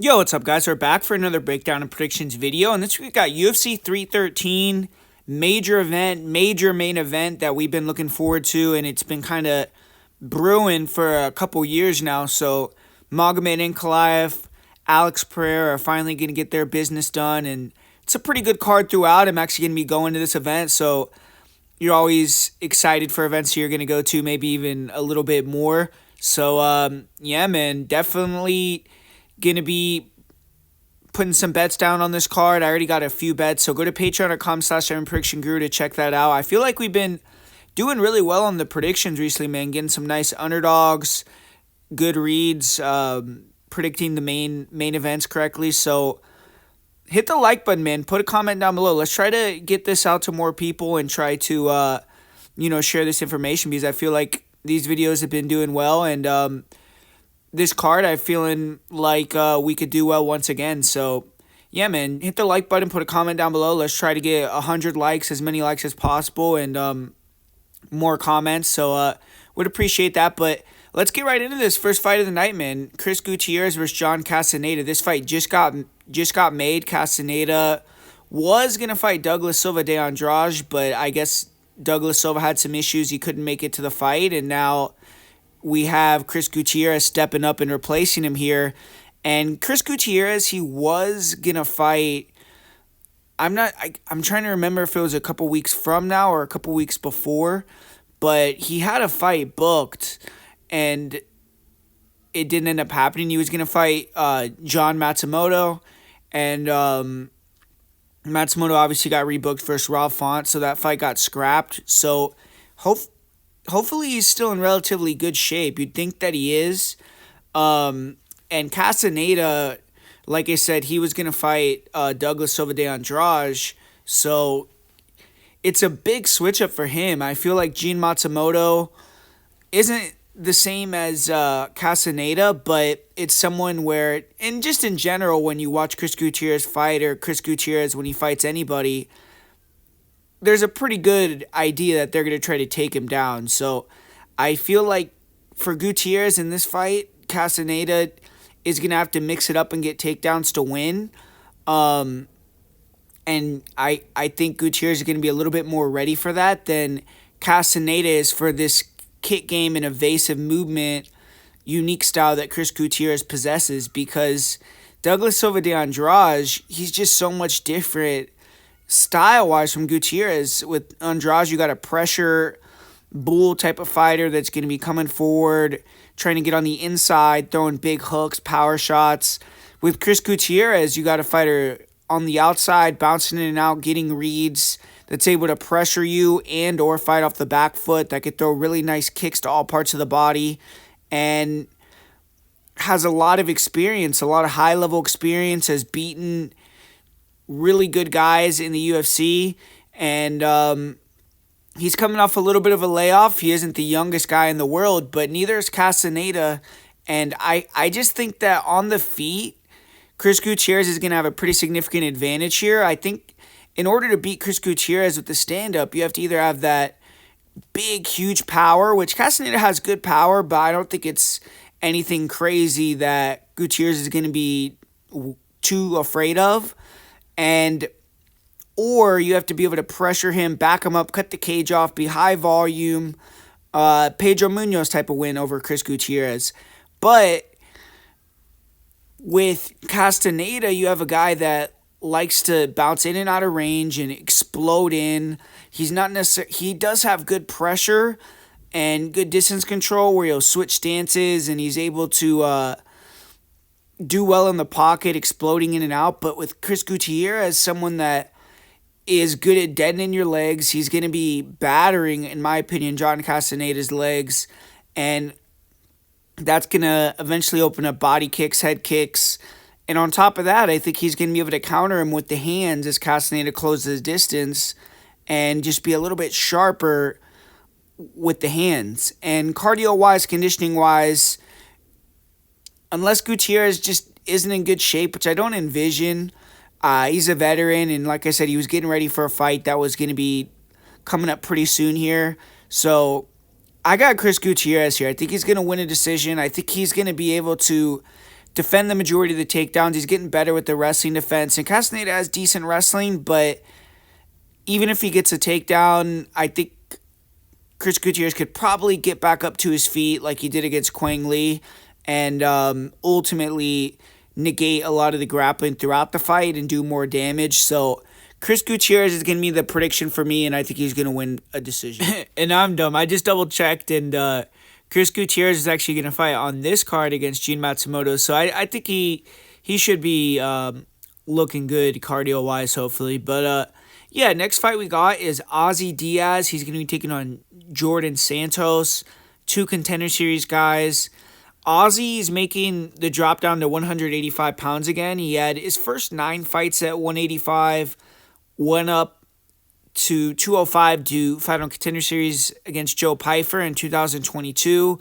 Yo, what's up, guys? We're back for another breakdown and predictions video, and this week we got UFC 313, major event, major main event that we've been looking forward to, and it's been kind of brewing for a couple years now. So, Magomed Ankalaev, Alex Pereira are finally going to get their business done, and it's a pretty good card throughout. I'm actually going to be going to this event, so you're always excited for events you're going to go to, maybe even a little bit more. So, yeah, man, definitely going to be putting some bets down on this card. I already got a few bets, so go to patreon.com/predictionguru to check that out. I feel like we've been doing really well on the predictions recently, man, getting some nice underdogs, good reads, predicting the main events correctly. So hit the like button, man. Put a comment down below. Let's try to get this out to more people and try to, share this information, because I feel like these videos have been doing well, and this card, I'm feeling like we could do well once again. So, yeah, man, hit the like button, put a comment down below. Let's try to get 100 likes, as many likes as possible, and more comments. So, would appreciate that. But let's get right into this first fight of the night, man. Chris Gutierrez versus John Castaneda. This fight just got made. Castaneda was gonna fight Douglas Silva de Andrade, but I guess Douglas Silva had some issues. He couldn't make it to the fight, and now we have Chris Gutierrez stepping up and replacing him here. And Chris Gutierrez, he was going to fight. I'm trying to remember if it was a couple weeks from now or a couple weeks before, but he had a fight booked and it didn't end up happening. He was going to fight John Matsumoto, and Matsumoto obviously got rebooked versus Ralph Font, so that fight got scrapped. So hopefully he's still in relatively good shape. You'd think that he is. And Castaneda, like I said, he was going to fight Douglas Silva de Andrade. So it's a big switch up for him. I feel like Gene Matsumoto isn't the same as Castaneda, but it's someone where, and just in general, when you watch Chris Gutierrez fight, or Chris Gutierrez when he fights anybody, there's a pretty good idea that they're going to try to take him down. So I feel like for Gutierrez in this fight, Castaneda is going to have to mix it up and get takedowns to win. And I think Gutierrez is going to be a little bit more ready for that than Castaneda is for this kick game and evasive movement, unique style that Chris Gutierrez possesses, because Douglas Silva de Andrade, he's just so much different style-wise from Gutierrez. With Andrade, you got a pressure bull type of fighter that's going to be coming forward, trying to get on the inside, throwing big hooks, power shots. With Chris Gutierrez, you got a fighter on the outside, bouncing in and out, getting reads, that's able to pressure you and or fight off the back foot, that could throw really nice kicks to all parts of the body, and has a lot of experience, a lot of high-level experience, has beaten really good guys in the UFC, and he's coming off a little bit of a layoff. He isn't the youngest guy in the world, but neither is Castaneda, and I just think that on the feet, Chris Gutierrez is going to have a pretty significant advantage here. I think in order to beat Chris Gutierrez with the stand-up, you have to either have that big, huge power, which Castaneda has good power, but I don't think it's anything crazy that Gutierrez is going to be too afraid of. Or you have to be able to pressure him, back him up, cut the cage off, be high volume, Pedro Munoz type of win over Chris Gutierrez. But with Castaneda, you have a guy that likes to bounce in and out of range and explode in. He's not necessarily, he does have good pressure and good distance control where he'll switch stances and he's able to do well in the pocket, exploding in and out. But with Chris Gutierrez, someone that is good at deadening your legs, he's going to be battering, in my opinion, John Castaneda's legs, and that's going to eventually open up body kicks, head kicks, and on top of that, I think he's going to be able to counter him with the hands as Castaneda closes his distance and just be a little bit sharper with the hands. And cardio-wise, conditioning-wise, unless Gutierrez just isn't in good shape, which I don't envision, he's a veteran, and like I said, he was getting ready for a fight that was going to be coming up pretty soon here. So I got Chris Gutierrez here. I think he's going to win a decision. I think he's going to be able to defend the majority of the takedowns. He's getting better with the wrestling defense. And Castaneda has decent wrestling, but even if he gets a takedown, I think Chris Gutierrez could probably get back up to his feet like he did against Quang Lee and ultimately negate a lot of the grappling throughout the fight and do more damage. So Chris Gutierrez is going to be the prediction for me, and I think he's going to win a decision. And I'm dumb. I just double-checked, and Chris Gutierrez is actually going to fight on this card against Gene Matsumoto. So I think he should be looking good cardio-wise, hopefully. But yeah, next fight we got is Ozzy Diaz. He's going to be taking on Djorden Santos, 2 Contender Series guys. Ozzy is making the drop down to 185 pounds again. He had his first 9 fights at 185, went up to 205 to fight on Contender Series against Joe Pyfer in 2022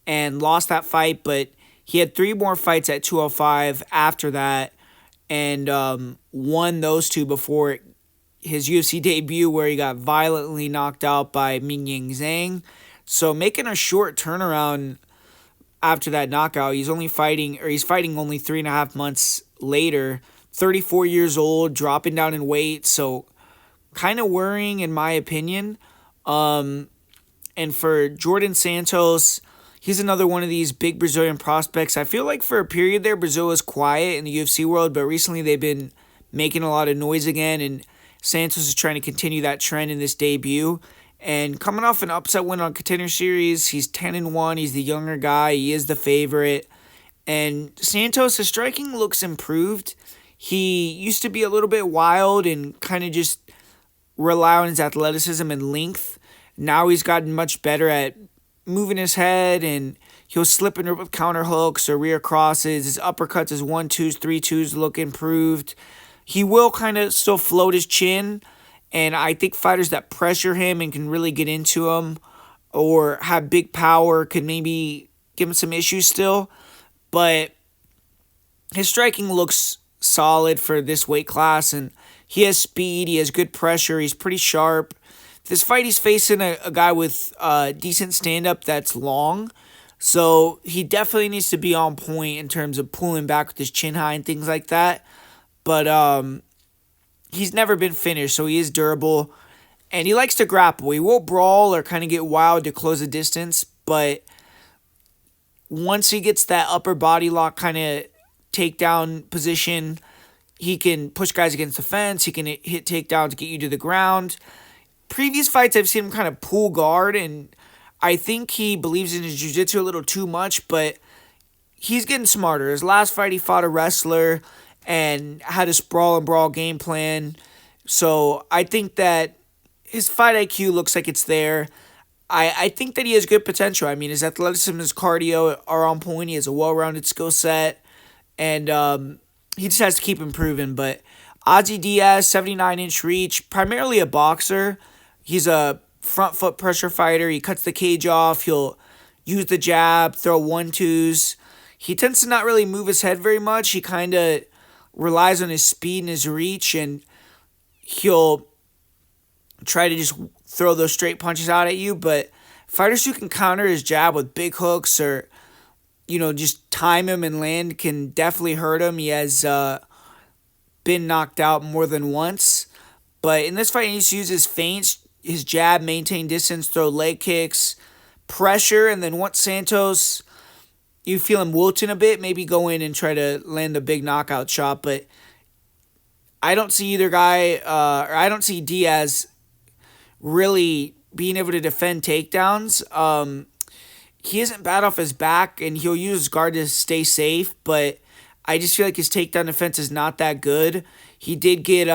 and lost that fight, but he had 3 more fights at 205 after that and won those 2 before his UFC debut where he got violently knocked out by Mingying Zhang. So making a short turnaround after that knockout. He's fighting only 3.5 months later, 34 years old, dropping down in weight, so kind of worrying in my opinion. And for Djorden Santos, he's another one of these big Brazilian prospects. I feel like for a period there, Brazil was quiet in the UFC world, but recently they've been making a lot of noise again, and Santos is trying to continue that trend in this debut. And coming off an upset win on Contender Series, he's 10-1. He's the younger guy. He is the favorite. And Santos, his striking looks improved. He used to be a little bit wild and kind of just rely on his athleticism and length. Now he's gotten much better at moving his head, and he'll slip in with counter hooks or rear crosses. His uppercuts, his 1-2s, 3-2s look improved. He will kind of still float his chin, and I think fighters that pressure him and can really get into him or have big power could maybe give him some issues still. But his striking looks solid for this weight class, and he has speed, he has good pressure, he's pretty sharp. This fight he's facing a guy with decent stand-up that's long, so he definitely needs to be on point in terms of pulling back with his chin high and things like that. But he's never been finished, so he is durable. And he likes to grapple. He will brawl or kind of get wild to close the distance, but once he gets that upper body lock kind of takedown position, he can push guys against the fence. He can hit takedowns to get you to the ground. Previous fights, I've seen him kind of pull guard, and I think he believes in his jiu-jitsu a little too much, but he's getting smarter. His last fight, he fought a wrestler and had a sprawl and brawl game plan. So I think that his fight IQ looks like it's there. I think that he has good potential. I mean, his athleticism and his cardio are on point. He has a well-rounded skill set, and he just has to keep improving. But Ozzy Diaz, 79-inch reach, primarily a boxer. He's a front foot pressure fighter. He cuts the cage off. He'll use the jab, throw 1-2s. He tends to not really move his head very much. He kind of relies on his speed and his reach, and he'll try to just throw those straight punches out at you. But fighters who can counter his jab with big hooks or, just time him and land can definitely hurt him. He has been knocked out more than once. But in this fight, he needs to use his feints, his jab, maintain distance, throw leg kicks, pressure, and then once Santos, you feel him wilting a bit, maybe go in and try to land a big knockout shot. But I don't see either guy, or I don't see Diaz really being able to defend takedowns. He isn't bad off his back, and he'll use his guard to stay safe, but I just feel like his takedown defense is not that good. He did get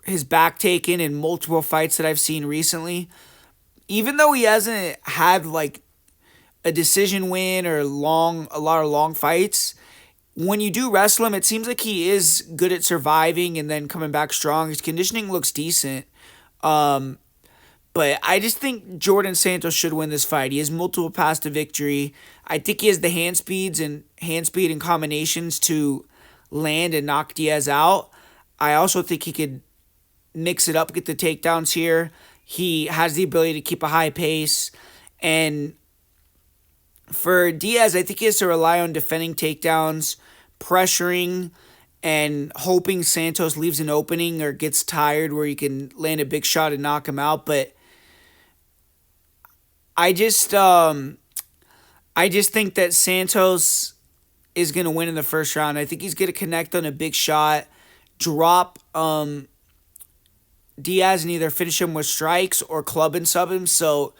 his back taken in multiple fights that I've seen recently. Even though he hasn't had a decision win or a lot of long fights, when you do wrestle him, it seems like he is good at surviving and then coming back strong. His conditioning looks decent. But I just think Djorden Santos should win this fight. He has multiple paths to victory. I think he has the hand speed and combinations to land and knock Diaz out. I also think he could mix it up, get the takedowns here. He has the ability to keep a high pace, and For Diaz, I think he has to rely on defending takedowns, pressuring, and hoping Santos leaves an opening or gets tired where he can land a big shot and knock him out. But I just um I just think that Santos is gonna win in the first round. I think he's gonna connect on a big shot, drop Diaz, and either finish him with strikes or club and sub him. So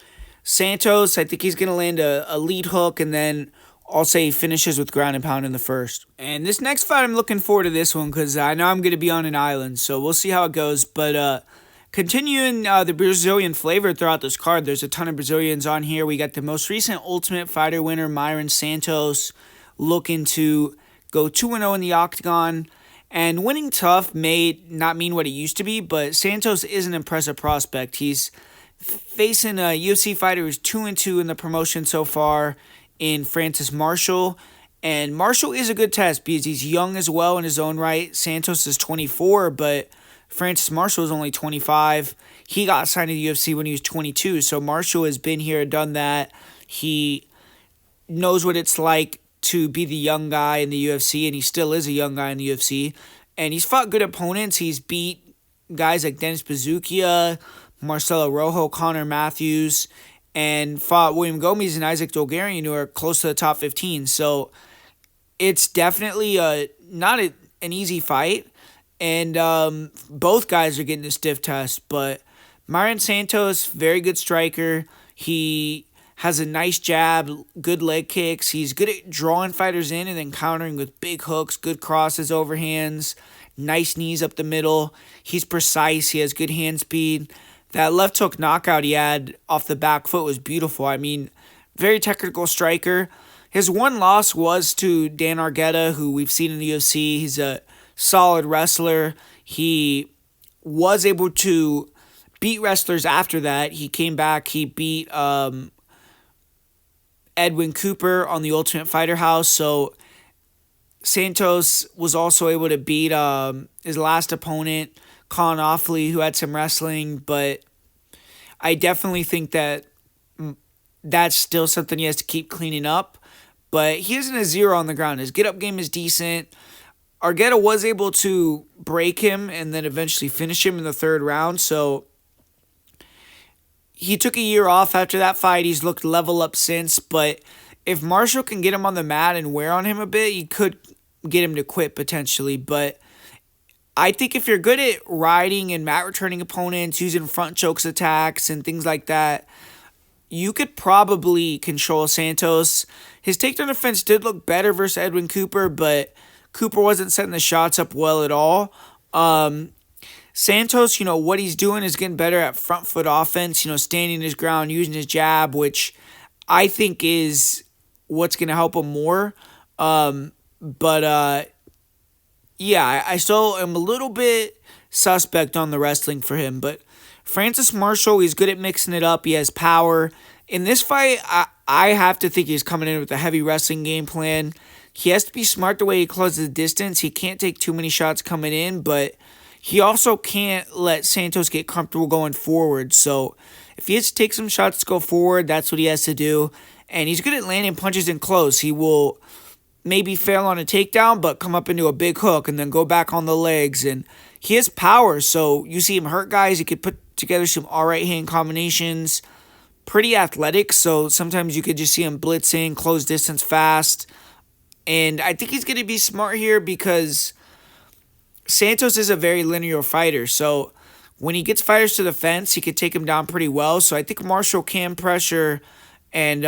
Santos, I think he's gonna land a lead hook, and then I'll say he finishes with ground and pound in the first. And this next fight, I'm looking forward to this one because I know I'm gonna be on an island, so we'll see how it goes. But continuing the Brazilian flavor throughout this card, there's a ton of Brazilians on here. We got the most recent Ultimate Fighter winner, Mairon Santos, looking to go 2-0 in the octagon. And winning tough may not mean what it used to be, but Santos is an impressive prospect. He's facing a UFC fighter who's 2-2 in the promotion so far in Francis Marshall. And Marshall is a good test because he's young as well in his own right. Santos is 24, but Francis Marshall is only 25. He got signed to the UFC when he was 22, so Marshall has been here, done that. He knows what it's like to be the young guy in the UFC, and he still is a young guy in the UFC. And he's fought good opponents. He's beat guys like Dennis Bazukia, Marcelo Rojo, Connor Matthews, and fought William Gomes and Isaac Dolgarian, who are close to the top 15. So it's definitely not an easy fight. And both guys are getting a stiff test. But Myron Santos, very good striker. He has a nice jab, good leg kicks. He's good at drawing fighters in and then countering with big hooks, good crosses, overhands, nice knees up the middle. He's precise. He has good hand speed. That left hook knockout he had off the back foot was beautiful. I mean, very technical striker. His one loss was to Dan Argueta, who we've seen in the UFC. He's a solid wrestler. He was able to beat wrestlers after that. He came back. He beat Edwin Cooper on the Ultimate Fighter House. So Santos was also able to beat his last opponent, Colin Offley, who had some wrestling. But I definitely think that that's still something he has to keep cleaning up. But he isn't a zero on the ground. His get-up game is decent. Argueta was able to break him and then eventually finish him in the third round. So he took a year off after that fight. He's looked level up since. But if Marshall can get him on the mat and wear on him a bit, he could get him to quit potentially. But I think if you're good at riding and mat returning opponents, using front chokes attacks and things like that, you could probably control Santos. His takedown defense did look better versus Edwin Cooper, but Cooper wasn't setting the shots up well at all. Santos, what he's doing is getting better at front foot offense, standing his ground, using his jab, which I think is what's going to help him more. Yeah, I still am a little bit suspect on the wrestling for him, but Francis Marshall, he's good at mixing it up. He has power. In this fight, I have to think he's coming in with a heavy wrestling game plan. He has to be smart the way he closes the distance. He can't take too many shots coming in, but he also can't let Santos get comfortable going forward. So if he has to take some shots to go forward, that's what he has to do. And he's good at landing punches in close. He will maybe fail on a takedown, but come up into a big hook and then go back on the legs. And he has power, so you see him hurt guys. He could put together some all right hand combinations. Pretty athletic, so sometimes you could just see him blitzing, close distance fast. And I think he's going to be smart here because Santos is a very linear fighter. So when he gets fighters to the fence, he could take him down pretty well. So I think Marshall can pressure and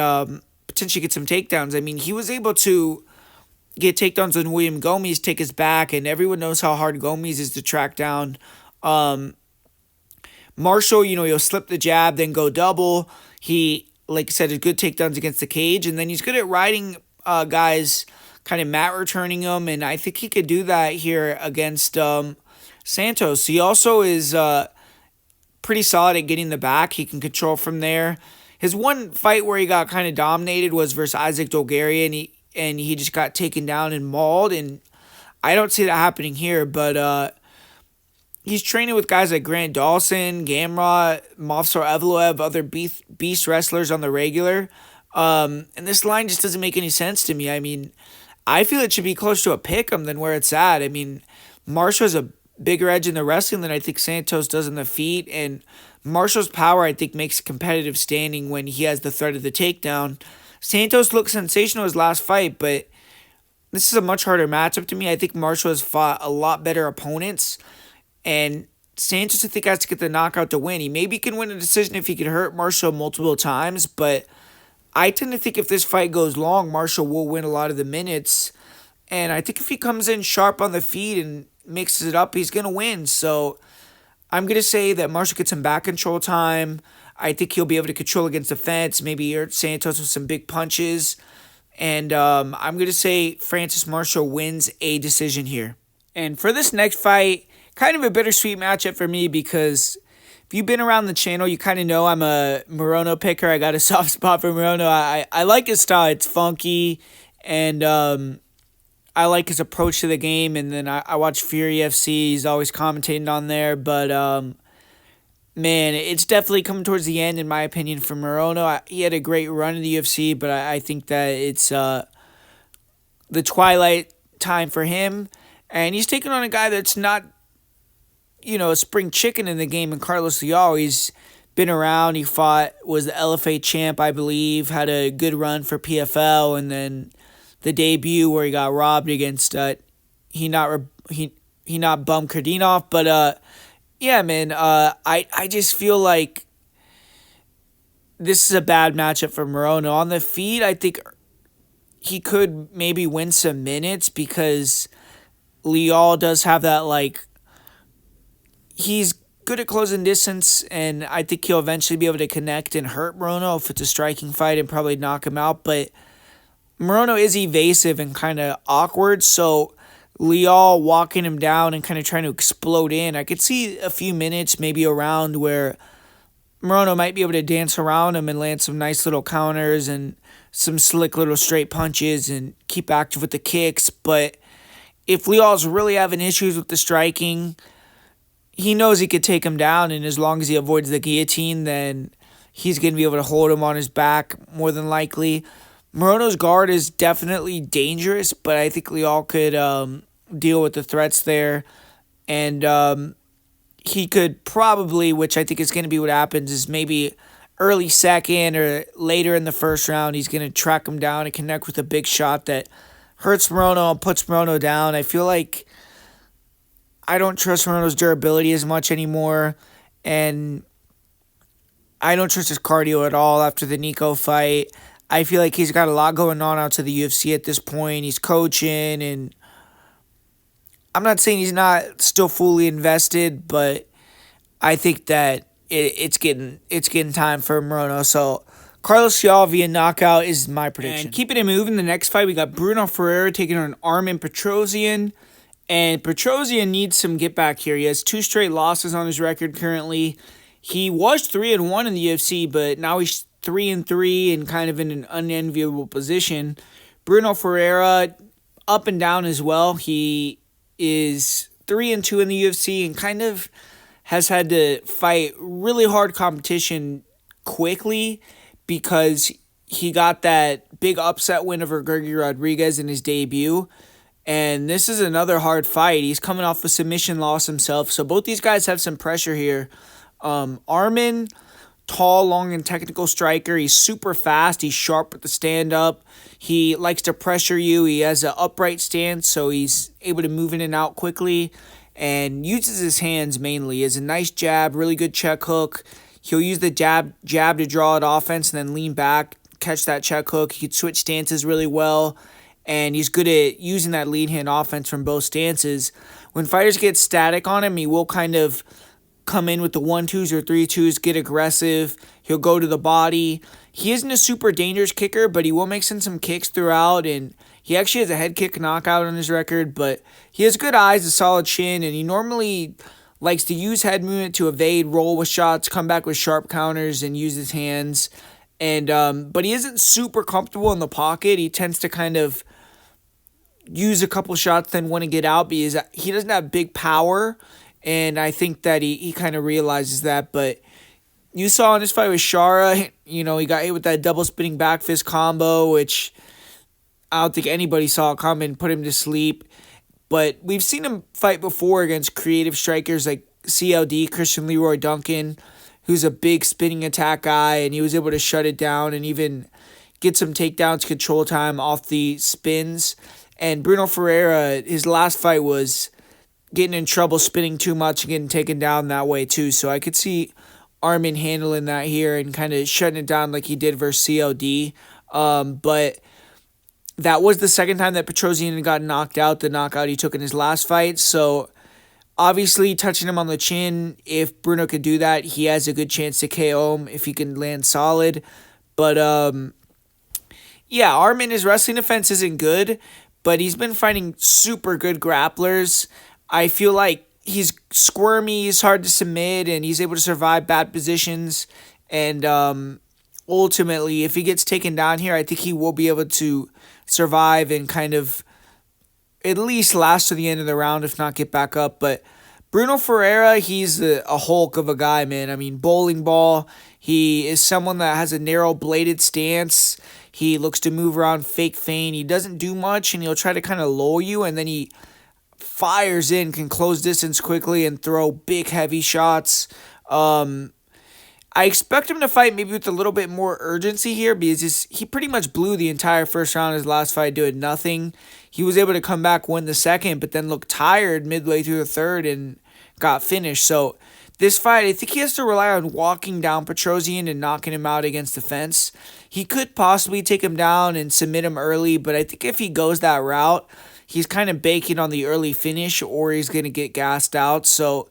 potentially get some takedowns. I mean, he was able to get takedowns when William Gomes take his back, and everyone knows how hard Gomes is to track down. Marshall, he'll slip the jab, then go double. He, like I said, has good takedowns against the cage, and then he's good at riding guys, kind of mat returning them, and I think he could do that here against Santos. He also is pretty solid at getting the back. He can control from there. His one fight where he got kind of dominated was versus Isaac Dolgarian, and he just got taken down and mauled, and I don't see that happening here, but he's training with guys like Grant Dawson, Gamrot, Movsar Evloev, other beast wrestlers on the regular. And this line just doesn't make any sense to me. I mean, I feel it should be closer to a pick 'em than where it's at. I mean, Marshall has a bigger edge in the wrestling than I think Santos does in the feet, and Marshall's power I think makes competitive standing when he has the threat of the takedown. Santos looked sensational his last fight, but this is a much harder matchup to me. I think Marshall has fought a lot better opponents, and Santos I think has to get the knockout to win. He maybe can win a decision if he could hurt Marshall multiple times, but I tend to think if this fight goes long, Marshall will win a lot of the minutes. And I think if he comes in sharp on the feet and mixes it up, he's going to win. So I'm going to say that Marshall gets some back control time. I think he'll be able to control against the fence, maybe hurt Santos with some big punches. And I'm going to say Francis Marshall wins a decision here. And for this next fight, kind of a bittersweet matchup for me because if you've been around the channel, you kind of know I'm a Morono picker. I got a soft spot for Morono. I like his style. It's funky, and I like his approach to the game. And then I watch Fury FC. He's always commentating on there. But, man, it's definitely coming towards the end, in my opinion, for Morono. He had a great run in the UFC, but I think that it's the twilight time for him. And he's taking on a guy that's not, a spring chicken in the game in Carlos Leal. He's been around. He was the LFA champ, I believe, had a good run for PFL, and then the debut where he got robbed against he not bummed Kardinov. But yeah, man, I just feel like this is a bad matchup for Morono. On the feet, I think he could maybe win some minutes because Leal does have that, he's good at closing distance, and I think he'll eventually be able to connect and hurt Morono if it's a striking fight and probably knock him out. But Morono is evasive and kind of awkward, so Leal walking him down and kind of trying to explode in. I could see a few minutes, maybe a round, where Morono might be able to dance around him and land some nice little counters and some slick little straight punches and keep active with the kicks. But if Leal's really having issues with the striking, he knows he could take him down, and as long as he avoids the guillotine, then he's going to be able to hold him on his back more than likely. Morono's guard is definitely dangerous, but I think Leal could deal with the threats there. And he could probably, which I think is going to be what happens, is maybe early second or later in the first round, he's going to track him down and connect with a big shot that hurts Morono and puts Morono down. I feel like I don't trust Morono's durability as much anymore, and I don't trust his cardio at all after the Nico fight. I feel like he's got a lot going on out to the UFC at this point. He's coaching, and I'm not saying he's not still fully invested, but I think that it's getting time for Morono. So Carlos Leal via knockout is my prediction. And keeping it moving, the next fight, we got Bruno Ferreira taking on Armen Petrosyan. And Petrosyan needs some get back here. He has 2 straight losses on his record currently. He was 3-1 in the UFC, but now he's 3-3 and kind of in an unenviable position. Bruno Ferreira, up and down as well. He is 3-2 in the UFC and kind of has had to fight really hard competition quickly because he got that big upset win over Gergie Rodriguez in his debut. And this is another hard fight. He's coming off a submission loss himself. So both these guys have some pressure here. Armen, tall, long, and technical striker. He's super fast. He's sharp with the stand-up. He likes to pressure you. He has an upright stance, so he's able to move in and out quickly and uses his hands mainly. He has a nice jab, really good check hook. He'll use the jab to draw at offense and then lean back, catch that check hook. He could switch stances really well. And he's good at using that lead hand offense from both stances. When fighters get static on him, he will kind of come in with the 1-2s or 3-2s, get aggressive. He'll go to the body. He isn't a super dangerous kicker, but he will mix in some kicks throughout. And he actually has a head kick knockout on his record, but he has good eyes, a solid chin, and he normally likes to use head movement to evade, roll with shots, come back with sharp counters, and use his hands. And but he isn't super comfortable in the pocket. He tends to kind of use a couple shots, then want to get out because he doesn't have big power, and I think that he kind of realizes that. But You saw in this fight with Shara, he got hit with that double spinning back fist combo, which I don't think anybody saw coming, put him to sleep. But we've seen him fight before against creative strikers like CLD, Christian Leroy Duncan, who's a big spinning attack guy, and he was able to shut it down and even get some takedowns, control time off the spins. And Bruno Ferreira, his last fight was getting in trouble spinning too much and getting taken down that way too. So I could see Armen handling that here and kind of shutting it down like he did versus CLD. But that was the second time that Petrosyan got knocked out, the knockout he took in his last fight. So obviously touching him on the chin, if Bruno could do that, he has a good chance to KO him if he can land solid. But yeah, Armen, his wrestling defense isn't good, but he's been fighting super good grapplers. I feel like he's squirmy, he's hard to submit, and he's able to survive bad positions. And ultimately, if he gets taken down here, I think he will be able to survive and kind of at least last to the end of the round, if not get back up. But Bruno Ferreira, he's a hulk of a guy, man. I mean, bowling ball. He is someone that has a narrow bladed stance. He looks to move around fake feint. He doesn't do much, and he'll try to kind of lull you, and then he fires in, can close distance quickly and throw big, heavy shots. I expect him to fight maybe with a little bit more urgency here because he pretty much blew the entire first round of his last fight, doing nothing. He was able to come back, win the second, but then looked tired midway through the third and got finished. So this fight, I think he has to rely on walking down Petrosyan and knocking him out against the fence. He could possibly take him down and submit him early, but I think if he goes that route, he's kind of banking on the early finish or he's going to get gassed out. So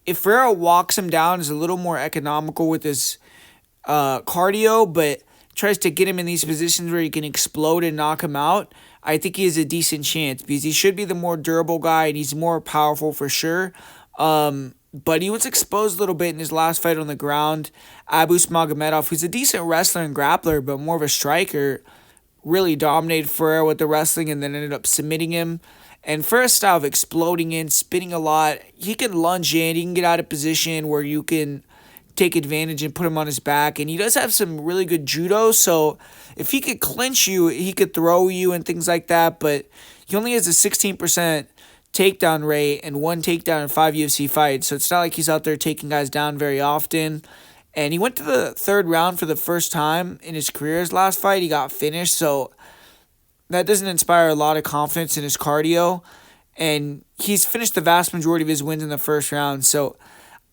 if Ferreira walks him down, is a little more economical with his cardio, but tries to get him in these positions where he can explode and knock him out, I think he has a decent chance because he should be the more durable guy and he's more powerful for sure. But he was exposed a little bit in his last fight on the ground. Abus Magomedov, who's a decent wrestler and grappler, but more of a striker, really dominated Ferreira with the wrestling and then ended up submitting him. And Ferreira's style of exploding in, spinning a lot, he can lunge in, he can get out of position where you can take advantage and put him on his back. And he does have some really good judo, so if he could clinch you, he could throw you and things like that. But he only has a 16% takedown rate and 1 takedown in 5 UFC fights, so it's not like he's out there taking guys down very often. And he went to the third round for the first time in his career. His last fight, he got finished, so that doesn't inspire a lot of confidence in his cardio. And he's finished the vast majority of his wins in the first round. So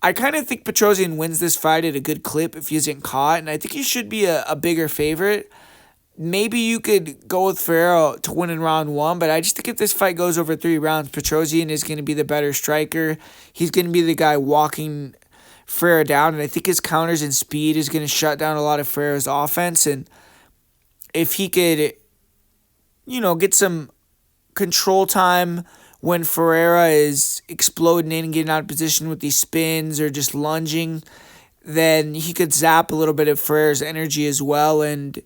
I kind of think Petrosyan wins this fight at a good clip if he isn't caught. And I think he should be a bigger favorite. Maybe you could go with Ferreira to win in round 1. But I just think if this fight goes over 3 rounds, Petrosyan is going to be the better striker. He's going to be the guy walking Ferreira down. And I think his counters and speed is going to shut down a lot of Ferreira's offense. And if he could, get some control time when Ferreira is exploding in and getting out of position with these spins or just lunging, then he could zap a little bit of Ferreira's energy as well and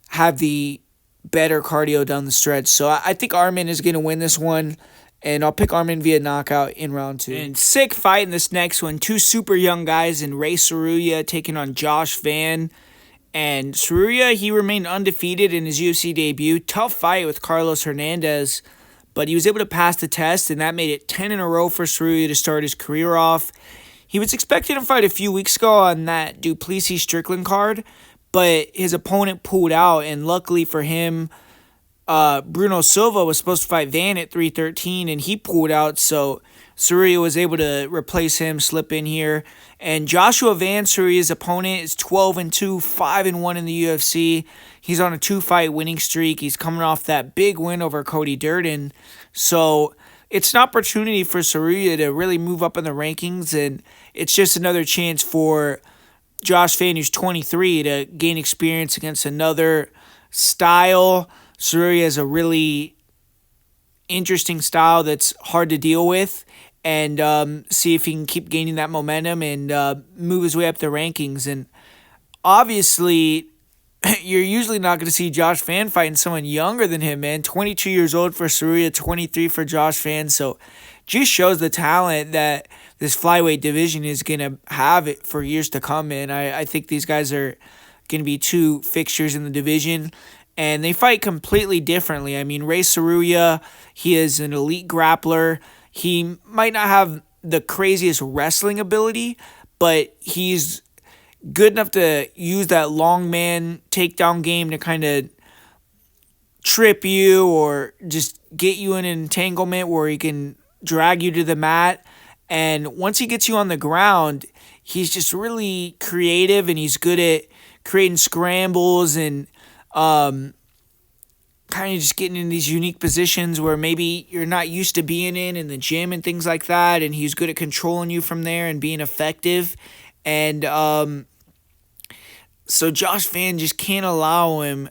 have the better cardio down the stretch. So I think Armen is going to win this one, and I'll pick Armen via knockout in round 2. And sick fight in this next one. 2 super young guys in Rei Tsuruya taking on Josh Van. And Tsuruya, he remained undefeated in his UFC debut. Tough fight with Carlos Hernandez, but he was able to pass the test, and that made it 10 in a row for Tsuruya to start his career off. He was expected to fight a few weeks ago on that Duplessis-Strickland card, but his opponent pulled out, and luckily for him, Bruno Silva was supposed to fight Van at 313, and he pulled out, so Tsuruya was able to replace him, slip in here. And Joshua Van, Tsuruya's opponent, is 12-2, 5-1 in the UFC. He's on a 2-fight winning streak. He's coming off that big win over Cody Djorden. So it's an opportunity for Tsuruya to really move up in the rankings, and it's just another chance for Josh Van, who's 23, to gain experience against another style. Tsuruya has a really interesting style that's hard to deal with, and see if he can keep gaining that momentum and move his way up the rankings. And obviously, you're usually not going to see Josh Fan fighting someone younger than him, man. 22 years old for Tsuruya, 23 for Josh Fan. So just shows the talent that this flyweight division is going to have it for years to come, man. I think these guys are going to be two fixtures in the division, and they fight completely differently. I mean, Rei Tsuruya, he is an elite grappler. He might not have the craziest wrestling ability, but he's good enough to use that long man takedown game to kind of trip you or just get you in an entanglement where he can drag you to the mat. And once he gets you on the ground, he's just really creative, and he's good at creating scrambles and kind of just getting in these unique positions where maybe you're not used to being in the gym and things like that. And he's good at controlling you from there and being effective. And so Josh Fan just can't allow him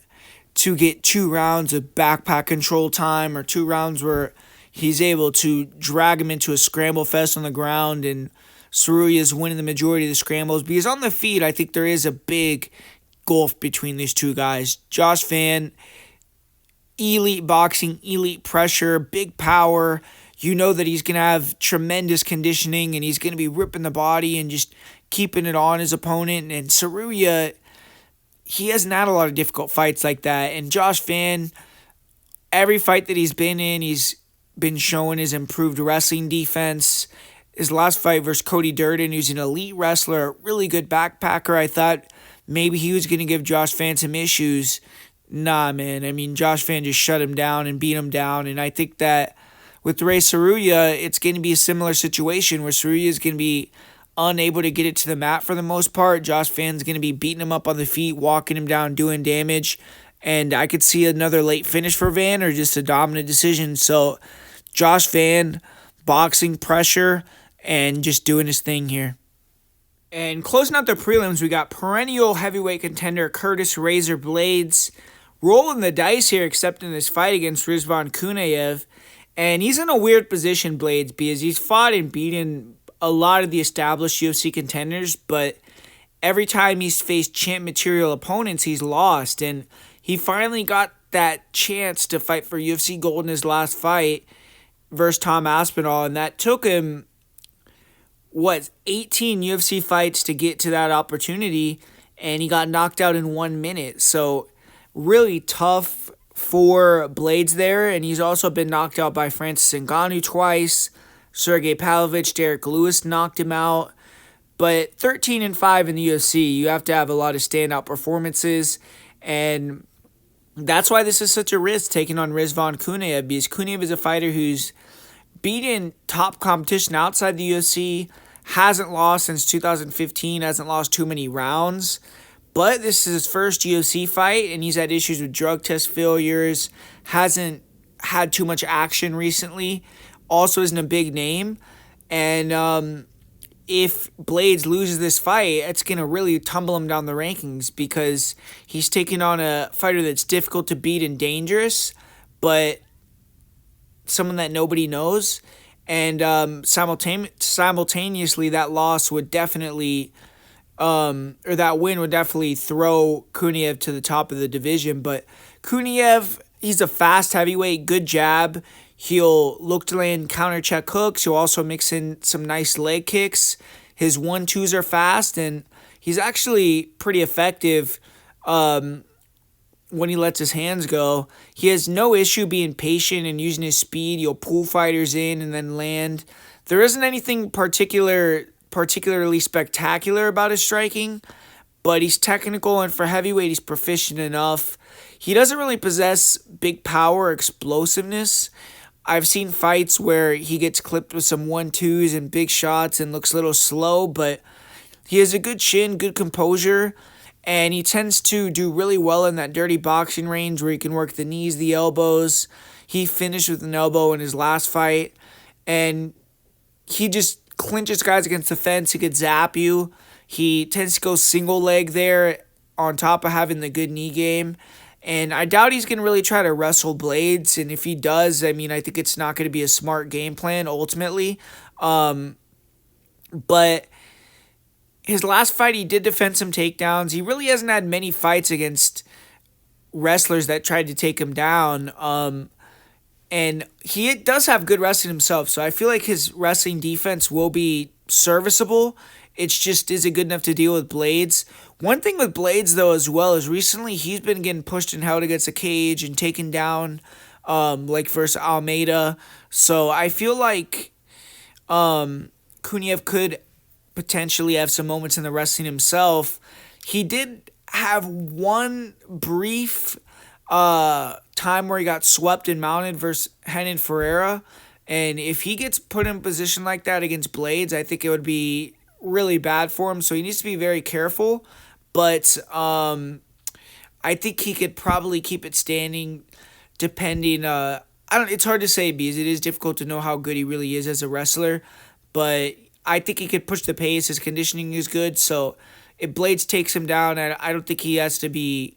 to get 2 rounds of backpack control time or 2 rounds where he's able to drag him into a scramble fest on the ground and Tsuruya is winning the majority of the scrambles. Because on the feet, I think there is a big gulf between these two guys. Josh Fan, elite boxing, elite pressure, big power. You know that he's going to have tremendous conditioning and he's going to be ripping the body and just keeping it on his opponent. And Tsuruya, he hasn't had a lot of difficult fights like that. And Josh Fan, every fight that he's been in, he's been showing his improved wrestling defense. His last fight versus Cody Djorden, who's an elite wrestler, a really good backpacker. I thought maybe he was going to give Josh Fan some issues. Nah, man. I mean, Josh Fan just shut him down and beat him down. And I think that with Rei Tsuruya, it's going to be a similar situation where Tsuruya is going to be unable to get it to the mat for the most part. Josh Fan's going to be beating him up on the feet, walking him down, doing damage. And I could see another late finish for Van or just a dominant decision. So Josh Fan, boxing pressure, and just doing his thing here. And closing out the prelims, we got perennial heavyweight contender Curtis Razor Blaydes rolling the dice here, accepting this fight against Rizvan Kuniev. And he's in a weird position, Blaydes, because he's fought and beaten a lot of the established UFC contenders, but every time he's faced champ material opponents, he's lost. And he finally got that chance to fight for UFC gold in his last fight versus Tom Aspinall, and that took him 18 UFC fights to get to that opportunity, and he got knocked out in 1 minute. So really tough for Blaydes there, and he's also been knocked out by Francis Ngannou twice. Sergey Pavlovich, Derek Lewis knocked him out. But 13-5 in the UFC, you have to have a lot of standout performances, and that's why this is such a risk taking on Rizvan Kuniev, because Kuniev is a fighter who's beaten top competition outside the UFC, hasn't lost since 2015, hasn't lost too many rounds, but this is his first UFC fight, and he's had issues with drug test failures, hasn't had too much action recently, also isn't a big name, and if Blaydes loses this fight, it's going to really tumble him down the rankings because he's taking on a fighter that's difficult to beat and dangerous, but someone that nobody knows. And simultaneously, that loss would definitely, or that win would definitely throw Kuniev to the top of the division. But Kuniev, he's a fast heavyweight, good jab. He'll look to land counter check hooks. He'll also mix in some nice leg kicks. His 1-2s are fast, and he's actually pretty effective when he lets his hands go. He has no issue being patient and using his speed. He'll pull fighters in and then land. There isn't anything particularly spectacular about his striking, but he's technical, and for heavyweight, he's proficient enough. He doesn't really possess big power or explosiveness. I've seen fights where he gets clipped with some 1-2s and big shots and looks a little slow, but he has a good chin, good composure, and he tends to do really well in that dirty boxing range where he can work the knees, the elbows. He finished with an elbow in his last fight, and he just clinches guys against the fence. He could zap you. He tends to go single leg there on top of having the good knee game. And I doubt he's going to really try to wrestle Blaydes. And if he does, I mean, I think it's not going to be a smart game plan ultimately. But his last fight, he did defend some takedowns. He really hasn't had many fights against wrestlers that tried to take him down. And he does have good wrestling himself, so I feel like his wrestling defense will be serviceable. It's just, is it good enough to deal with Blaydes? One thing with Blaydes, though, as well, is recently he's been getting pushed and held against a cage and taken down, like versus Almeida. So I feel like Kuniev could potentially have some moments in the wrestling himself. He did have one brief time where he got swept and mounted versus Renan Ferreira. And if he gets put in a position like that against Blaydes, I think it would be really bad for him. So he needs to be very careful. But I think he could probably keep it standing depending. It's hard to say because it is difficult to know how good he really is as a wrestler. But I think he could push the pace. His conditioning is good. So if Blaydes takes him down, I don't think he has to be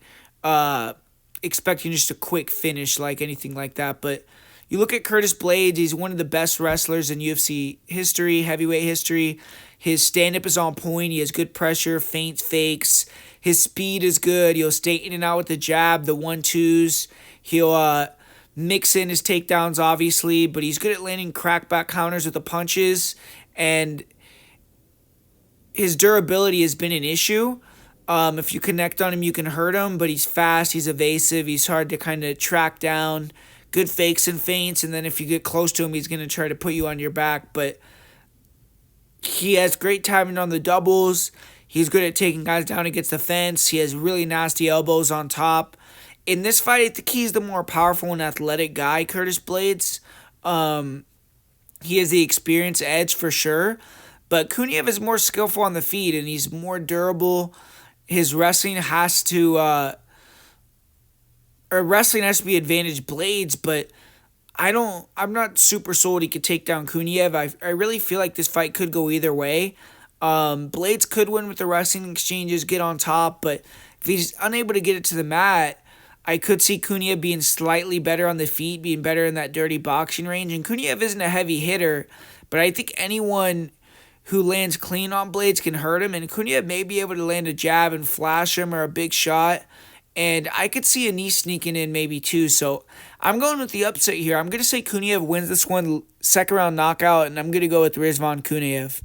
expecting just a quick finish like anything like that. But you look at Curtis Blaydes, he's one of the best wrestlers in UFC history, heavyweight history. His stand-up is on point. He has good pressure, feints, fakes. His speed is good. He'll stay in and out with the jab, the 1-2s. He'll mix in his takedowns, obviously, but he's good at landing crackback counters with the punches. And his durability has been an issue. If you connect on him, you can hurt him, but he's fast, he's evasive, he's hard to kind of track down. Good fakes and feints, and then if you get close to him, he's going to try to put you on your back. But he has great timing on the doubles. He's good at taking guys down against the fence. He has really nasty elbows on top. In this fight, I think he's the more powerful and athletic guy, Curtis Blaydes. He has the experience edge for sure. But Kuniev is more skillful on the feet, and he's more durable. His wrestling has to... wrestling has to be advantage Blaydes, but I'm not super sold he could take down Kuniev. I really feel like this fight could go either way. Blaydes could win with the wrestling exchanges, get on top, but if he's unable to get it to the mat, I could see Kuniev being slightly better on the feet, being better in that dirty boxing range. And Kuniev isn't a heavy hitter, but I think anyone who lands clean on Blaydes can hurt him, and Kuniev may be able to land a jab and flash him or a big shot. And I could see a knee sneaking in maybe too. So I'm going with the upset here. I'm going to say Kuniev wins this one, second round knockout, and I'm going to go with Rizvan Kuniev.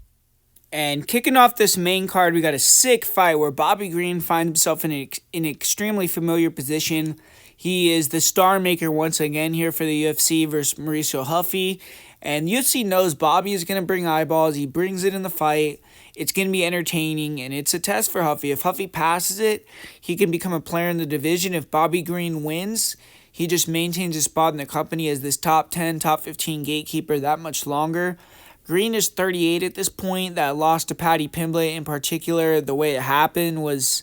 And kicking off this main card, we got a sick fight where Bobby Green finds himself in an extremely familiar position. He is the star maker once again here for the UFC versus Mauricio Ruffy. And the UFC knows Bobby is going to bring eyeballs. He brings it in the fight. It's going to be entertaining, and it's a test for Ruffy. If Ruffy passes it, he can become a player in the division. If Bobby Green wins, he just maintains his spot in the company as this top 10, top 15 gatekeeper that much longer. Green is 38 at this point. That loss to Paddy Pimblett in particular, the way it happened, was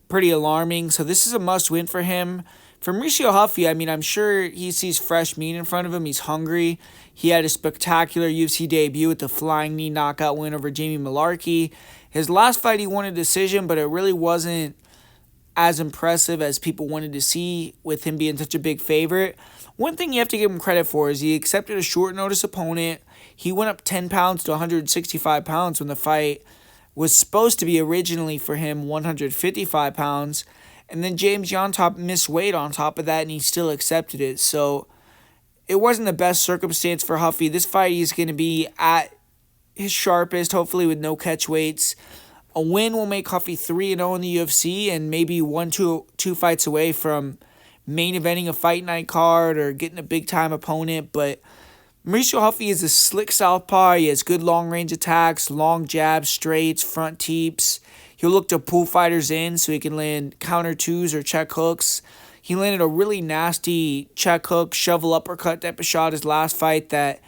pretty alarming. So this is a must-win for him. For Mauricio Ruffy, I'm sure he sees fresh meat in front of him. He's hungry. He had a spectacular UFC debut with the flying knee knockout win over Jamie Malarkey. His last fight, he won a decision, but it really wasn't as impressive as people wanted to see with him being such a big favorite. One thing you have to give him credit for is he accepted a short notice opponent. He went up 10 pounds to 165 pounds when the fight was supposed to be originally for him 155 pounds. And then James Yontop missed weight on top of that, and he still accepted it. So it wasn't the best circumstance for Ruffy. This fight, he's going to be at his sharpest, hopefully with no catch weights. A win will make Ruffy 3-0 in the UFC and maybe 2 fights away from main eventing a fight night card or getting a big-time opponent. But Mauricio Ruffy is a slick southpaw. He has good long-range attacks, long jabs, straights, front teeps. He'll look to pull fighters in so he can land counter twos or check hooks. He landed a really nasty check hook, shovel uppercut type of shot his last fight that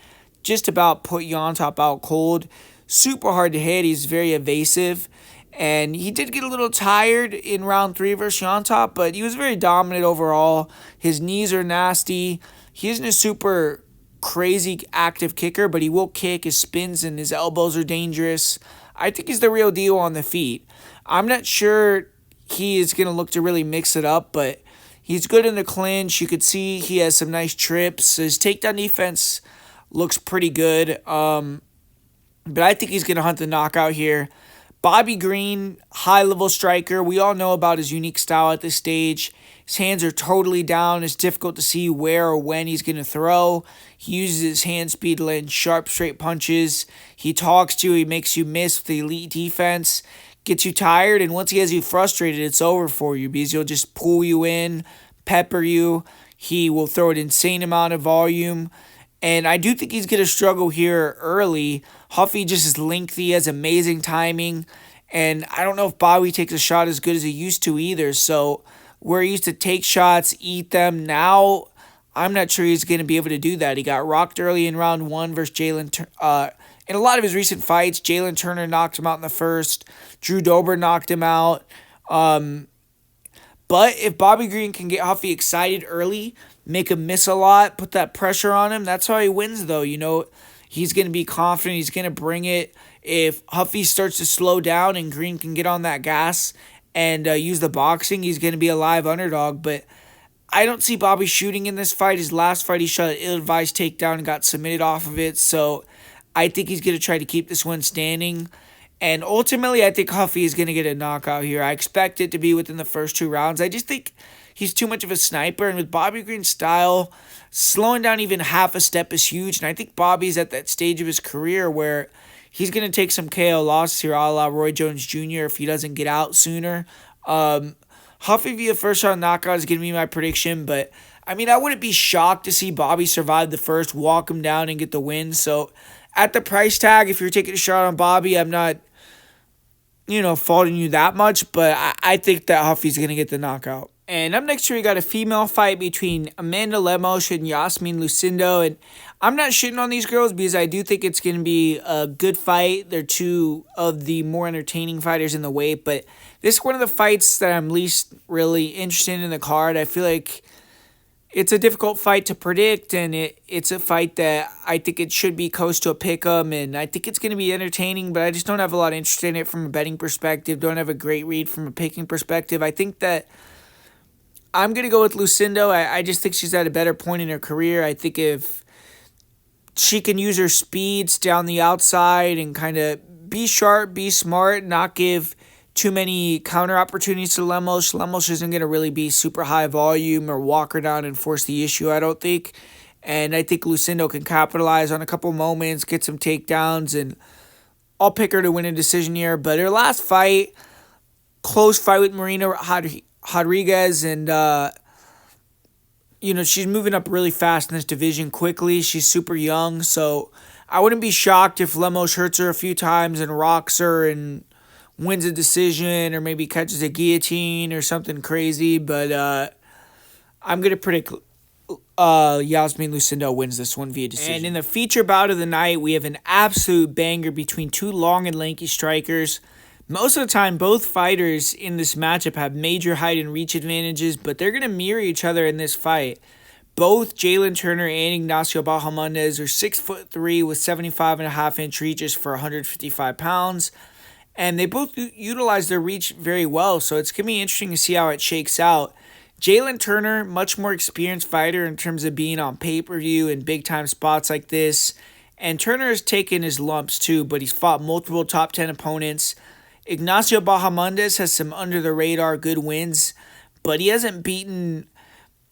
just about put Yontop out cold. Super hard to hit. He's very evasive. And he did get a little tired in round 3 versus Yontop, but he was very dominant overall. His knees are nasty. He isn't a super crazy active kicker, but he will kick. His spins and his elbows are dangerous. I think he's the real deal on the feet. I'm not sure he is going to look to really mix it up, but he's good in the clinch. You could see he has some nice trips. His takedown defense looks pretty good. But I think he's going to hunt the knockout here. Bobby Green, high-level striker. We all know about his unique style at this stage. His hands are totally down. It's difficult to see where or when he's going to throw. He uses his hand speed to land sharp, straight punches. He talks to you. He makes you miss with the elite defense. Gets you tired, and once he has you frustrated, it's over for you because he'll just pull you in, pepper you. He will throw an insane amount of volume. And I do think he's going to struggle here early. Huffy just is lengthy, has amazing timing. And I don't know if Bobby takes a shot as good as he used to either. So where he used to take shots, eat them, now I'm not sure he's going to be able to do that. He got rocked early in round 1 versus Jalin. In a lot of his recent fights, Jalin Turner knocked him out in the first. Drew Dober knocked him out. But if Bobby Green can get Huffy excited early, make him miss a lot, put that pressure on him, that's how he wins, though. He's going to be confident. He's going to bring it. If Huffy starts to slow down and Green can get on that gas and use the boxing, he's going to be a live underdog. But I don't see Bobby shooting in this fight. His last fight, he shot an ill-advised takedown and got submitted off of it. So I think he's going to try to keep this one standing. And ultimately, I think Huffy is going to get a knockout here. I expect it to be within the first 2 rounds. I just think he's too much of a sniper. And with Bobby Green's style, slowing down even half a step is huge. And I think Bobby's at that stage of his career where he's going to take some KO losses here, a la Roy Jones Jr. if he doesn't get out sooner. Huffy via first round knockout is going to be my prediction. But, I wouldn't be shocked to see Bobby survive the first, walk him down, and get the win. So, at the price tag, if you're taking a shot on Bobby, I'm not faulting you that much, but I think that Huffy's going to get the knockout. And up next here, we got a female fight between Amanda Lemos and Iasmin Lucindo. And I'm not shitting on these girls because I do think it's going to be a good fight. They're two of the more entertaining fighters in the weight, but this is one of the fights that I'm least really interested in the card. I feel like it's a difficult fight to predict, and it's a fight that I think it should be close to a pick'em, and I think it's going to be entertaining, but I just don't have a lot of interest in it from a betting perspective. Don't have a great read from a picking perspective. I think that I'm going to go with Lucindo. I just think she's at a better point in her career. I think if she can use her speeds down the outside and kind of be sharp, be smart, not give too many counter opportunities to Lemos. Lemos isn't going to really be super high volume or walk her down and force the issue, I don't think. And I think Lucindo can capitalize on a couple moments, get some takedowns, and I'll pick her to win a decision here. But her last fight, close fight with Marina Rodriguez, and she's moving up really fast in this division quickly. She's super young, so I wouldn't be shocked if Lemos hurts her a few times and rocks her and wins a decision or maybe catches a guillotine or something crazy. But I'm going to predict Iasmin Lucindo wins this one via decision. And in the feature bout of the night, we have an absolute banger between two long and lanky strikers. Most of the time, both fighters in this matchup have major height and reach advantages, but they're going to mirror each other in this fight. Both Jalin Turner and Ignacio Bahamondes are 6'3" with 75.5-inch reaches for 155 pounds. And they both utilize their reach very well, so it's going to be interesting to see how it shakes out. Jalin Turner, much more experienced fighter in terms of being on pay-per-view and big-time spots like this. And Turner has taken his lumps too, but he's fought multiple top 10 opponents. Ignacio Bahamondes has some under-the-radar good wins, but he hasn't beaten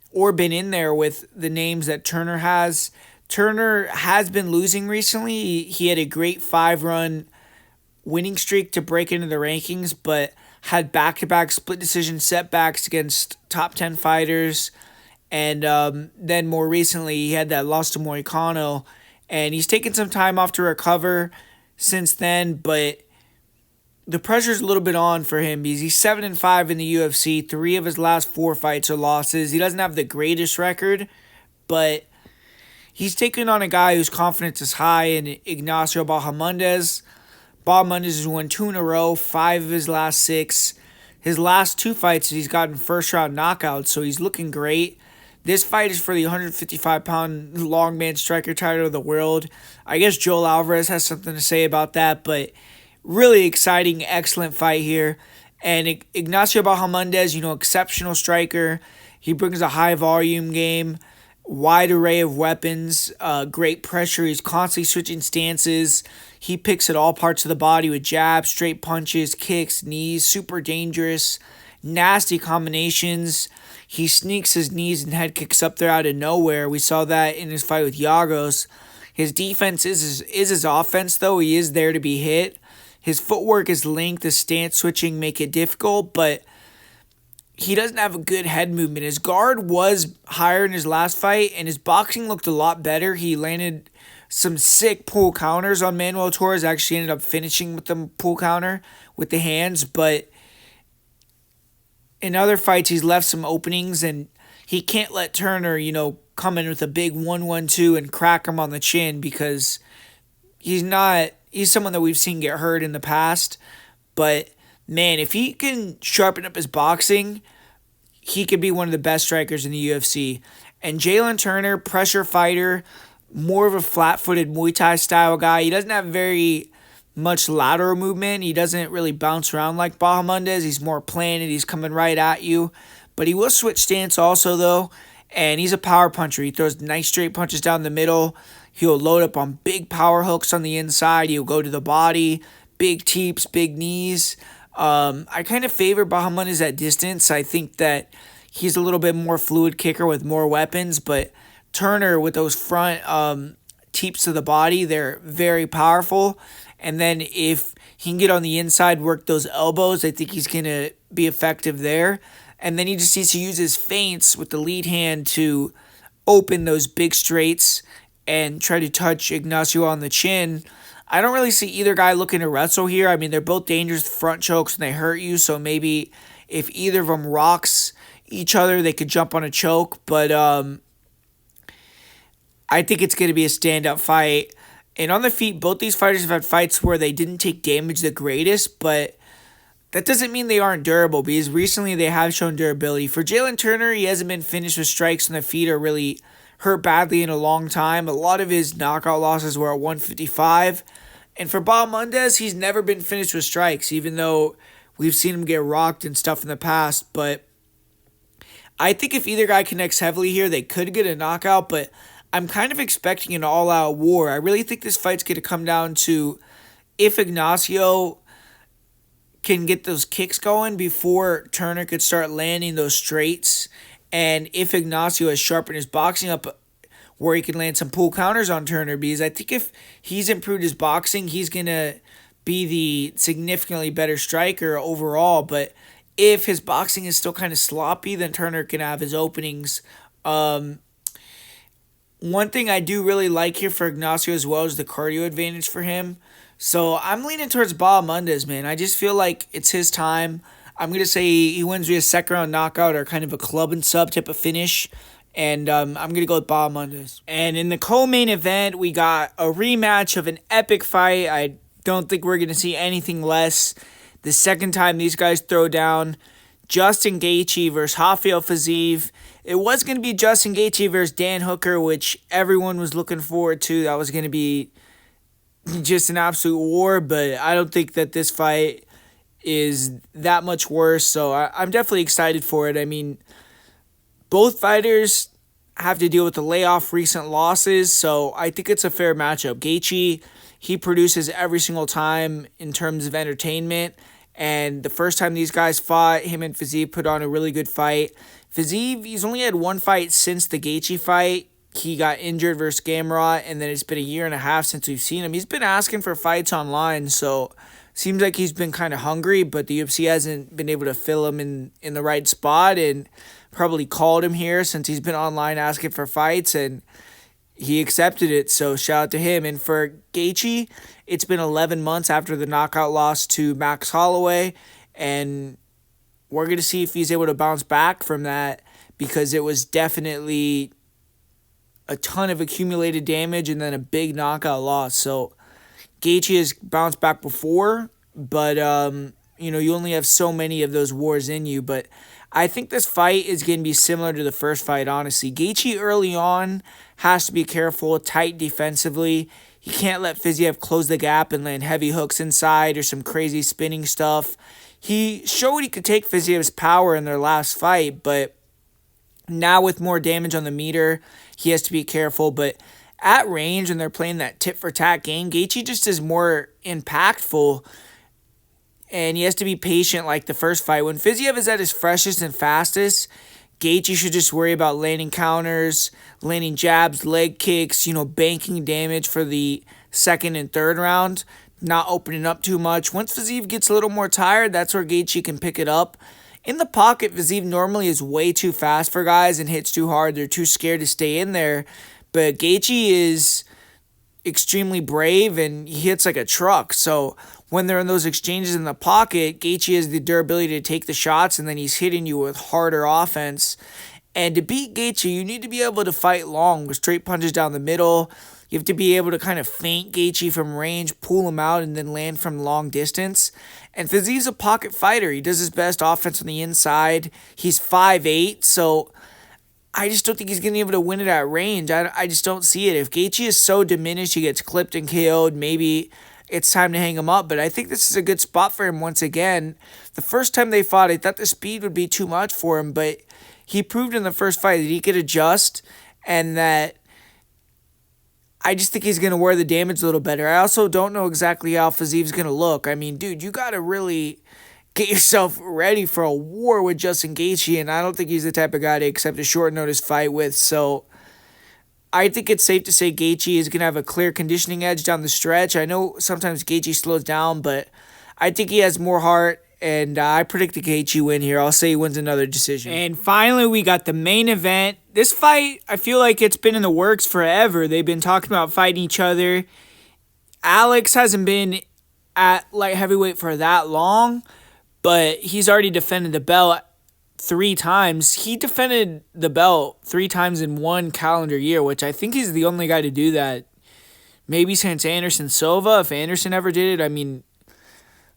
or been in there with the names that Turner has. Turner has been losing recently. He had a great 5-run winning streak to break into the rankings, but had back-to-back split decision setbacks against top 10 fighters. And then more recently, he had that loss to Moicano, and he's taken some time off to recover since then, but the pressure's a little bit on for him because he's 7-5 in the UFC. 3 of his last 4 fights are losses. He doesn't have the greatest record, but he's taken on a guy whose confidence is high in Ignacio Bahamondes. Bahamondes has won 2 in a row, 5 of his last 6. His last 2 fights, he's gotten first-round knockouts, so he's looking great. This fight is for the 155-pound longman striker title of the world. I guess Joel Alvarez has something to say about that, but really exciting, excellent fight here. And Ignacio Bahamondes, exceptional striker. He brings a high-volume game, wide array of weapons, great pressure. He's constantly switching stances. He picks at all parts of the body with jabs, straight punches, kicks, knees, super dangerous, nasty combinations. he sneaks his knees and head kicks up there out of nowhere. We saw that in his fight with Yagos. His defense is his offense, though. He is there to be hit. His footwork, his length, his stance switching make it difficult, but he doesn't have a good head movement. His guard was higher in his last fight, and his boxing looked a lot better. He landed some sick pull counters on Manuel Torres. Actually ended up finishing with the pull counter with the hands, but in other fights he's left some openings, and he can't let Turner, come in with a big 1-1-2 and crack him on the chin, because he's someone that we've seen get hurt in the past. But man, if he can sharpen up his boxing, he could be one of the best strikers in the UFC. And Jalin Turner, pressure fighter, more of a flat-footed Muay Thai style guy. He doesn't have very much lateral movement. He doesn't really bounce around like Bahamondes. He's more planted. He's coming right at you. But he will switch stance also, though. And he's a power puncher. He throws nice straight punches down the middle. He'll load up on big power hooks on the inside. He'll go to the body. Big teeps, big knees. I kind of favor Bahamondes at distance. I think that he's a little bit more fluid kicker with more weapons. But Turner, with those front teeps to the body, they're very powerful. And then if he can get on the inside, work those elbows, I think he's going to be effective there. And then he just needs to use his feints with the lead hand to open those big straights and try to touch Ignacio on the chin. I don't really see either guy looking to wrestle here. I mean, they're both dangerous front chokes and they hurt you. So maybe if either of them rocks each other, they could jump on a choke. But I think it's going to be a stand-up fight. And on the feet, both these fighters have had fights where they didn't take damage the greatest, but that doesn't mean they aren't durable, because recently they have shown durability. For Jalin Turner, he hasn't been finished with strikes on the feet or really hurt badly in a long time. A lot of his knockout losses were at 155. And for Bahamondes, he's never been finished with strikes, even though we've seen him get rocked and stuff in the past. But I think if either guy connects heavily here, they could get a knockout, but I'm kind of expecting an all-out war. I really think this fight's going to come down to if Ignacio can get those kicks going before Turner could start landing those straights, and if Ignacio has sharpened his boxing up where he can land some pull counters on Turner, because I think if he's improved his boxing, he's going to be the significantly better striker overall. But if his boxing is still kind of sloppy, then Turner can have his openings. One thing I do really like here for Ignacio as well is the cardio advantage for him. So I'm leaning towards Bahamondes, man. I just feel like it's his time. I'm going to say he wins via second round knockout or kind of a club and sub type of finish. And I'm going to go with Bahamondes. And in the co-main event, we got a rematch of an epic fight. I don't think we're going to see anything less. The second time these guys throw down, Justin Gaethje versus Rafael Fiziev. It was going to be Justin Gaethje versus Dan Hooker, which everyone was looking forward to. That was going to be just an absolute war, but I don't think that this fight is that much worse, so I'm definitely excited for it. I mean, both fighters have to deal with the layoff recent losses, so I think it's a fair matchup. Gaethje, he produces every single time in terms of entertainment, and the first time these guys fought, him and Fiziev put on a really good fight. Fiziev, he's only had one fight since the Gaethje fight. He got injured versus Gamrot, and then it's been a year and a half since we've seen him. He's been asking for fights online, so seems like he's been kind of hungry, but the UFC hasn't been able to fill him in the right spot, and probably called him here since he's been online asking for fights, and he accepted it, so shout out to him. And for Gaethje, it's been 11 months after the knockout loss to Max Holloway, and we're going to see if he's able to bounce back from that, because it was definitely a ton of accumulated damage and then a big knockout loss. So Gaethje has bounced back before, but you only have so many of those wars in you. But I think this fight is going to be similar to the first fight, honestly. Gaethje early on has to be careful, tight defensively. He can't let Fiziev close the gap and land heavy hooks inside or some crazy spinning stuff. He showed he could take Fiziev's power in their last fight, but now with more damage on the meter, he has to be careful. But at range, when they're playing that tit-for-tat game, Gaethje just is more impactful, and he has to be patient like the first fight. When Fiziev is at his freshest and fastest, Gaethje should just worry about landing counters, landing jabs, leg kicks, banking damage for the second and third round, not opening up too much. Once Fiziev gets a little more tired, that's where Gaethje can pick it up. In the pocket, Fiziev normally is way too fast for guys and hits too hard. They're too scared to stay in there. But Gaethje is extremely brave and he hits like a truck. So when they're in those exchanges in the pocket, Gaethje has the durability to take the shots and then he's hitting you with harder offense. And to beat Gaethje, you need to be able to fight long with straight punches down the middle. You have to be able to kind of feint Gaethje from range, pull him out, and then land from long distance. And Fiziev's a pocket fighter. He does his best offense on the inside. He's 5'8", so I just don't think he's going to be able to win it at range. I just don't see it. If Gaethje is so diminished, he gets clipped and KO'd, maybe it's time to hang him up. But I think this is a good spot for him once again. The first time they fought, I thought the speed would be too much for him, but he proved in the first fight that he could adjust and that I just think he's going to wear the damage a little better. I also don't know exactly how Fiziev's going to look. I mean, dude, you got to really get yourself ready for a war with Justin Gaethje, and I don't think he's the type of guy to accept a short notice fight with. So I think it's safe to say Gaethje is going to have a clear conditioning edge down the stretch. I know sometimes Gaethje slows down, but I think he has more heart, and I predict a Gaethje win here. I'll say he wins another decision. And finally, we got the main event. This fight, I feel like it's been in the works forever. They've been talking about fighting each other. Alex hasn't been at light heavyweight for that long, but he's already defended the belt 3 times. He defended the belt 3 times in 1 calendar year, which I think he's the only guy to do that. Maybe since Anderson Silva, if Anderson ever did it. I mean,